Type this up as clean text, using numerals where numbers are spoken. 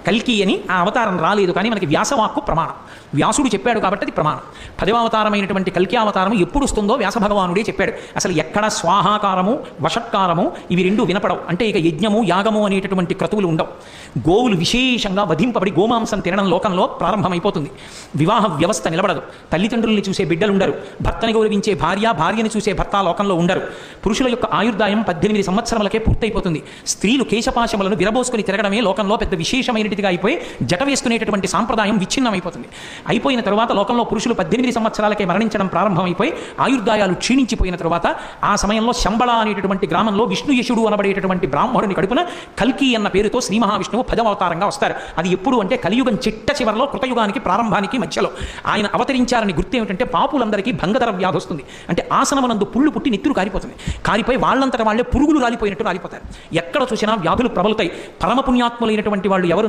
కల్కి అని ఆ అవతారం రాలేదు, కానీ మనకి వ్యాసవాక్కు ప్రమాణం. వ్యాసుడు చెప్పాడు కాబట్టి అది ప్రమాణం. 10వ అవతారమైనటువంటి కల్కి అవతారము ఎప్పుడు వస్తుందో వ్యాస భగవానుడే చెప్పాడు. అసలు ఎక్కడ స్వాహాకారము వషట్కారము ఇవి రెండు వినపడవు. అంటే ఇక యజ్ఞము యాగము అనేటటువంటి క్రతువులు ఉండవు. గోవులు విశేషంగా వధింపబడి గోమాంసం తినడం లోకంలో ప్రారంభమైపోతుంది. వివాహ వ్యవస్థ నిలబడదు. తల్లిదండ్రుల్ని చూసే బిడ్డలు ఉండరు. భర్తని గౌరవించే భార్య, భార్యని చూసే భర్త లోకంలో ఉండరు. పురుషుల యొక్క ఆయుర్దాయం 18 సంవత్సరములకే పూర్తయిపోతుంది. స్త్రీలు కేశపాశములను విరబోసుకుని తిరగడమే లోకంలో పెద్ద విశేషమైనటిగా అయిపోయి జట వేసుకునేటటువంటి సాంప్రదాయం విచ్ఛిన్నమైపోతుంది. అయిపోయిన తరువాత లోకంలో పురుషులు 18 సంవత్సరాలకే మరణించడం ప్రారంభమైపోయి ఆయుర్దాయాలు క్షీణించిపోయిన తరువాత ఆ సమయంలో శంబళ అనేటటువంటి గ్రామంలో విష్ణుయశుడు అనబడేటటువంటి బ్రాహ్మణుని కడుపున కల్కి అన్న పేరుతో శ్రీ మహావిష్ణువు 10వ అవతారంగా వస్తారు. అది ఎప్పుడు అంటే కలియుగం చిట్ట చివరిలో, కృతయుగానికి ప్రారంభానికి మధ్యలో ఆయన అవతరించారని గుర్తు ఏమిటంటే పాపులందరికీ భంగధర వ్యాధి వస్తుంది. అంటే ఆసనమునందు పుళ్ళు పుట్టి నెత్తురు కారిపోతుంది. కారిపోయి వాళ్ళంతట వాళ్ళే పురుగులు రాలిపోయినట్టు రాలిపోతారు. ఎక్కడ చూసినా వ్యాధులు ప్రబలుతాయి. పరమపుణ్యాత్ములైనటువంటి వాళ్ళు ఎవరు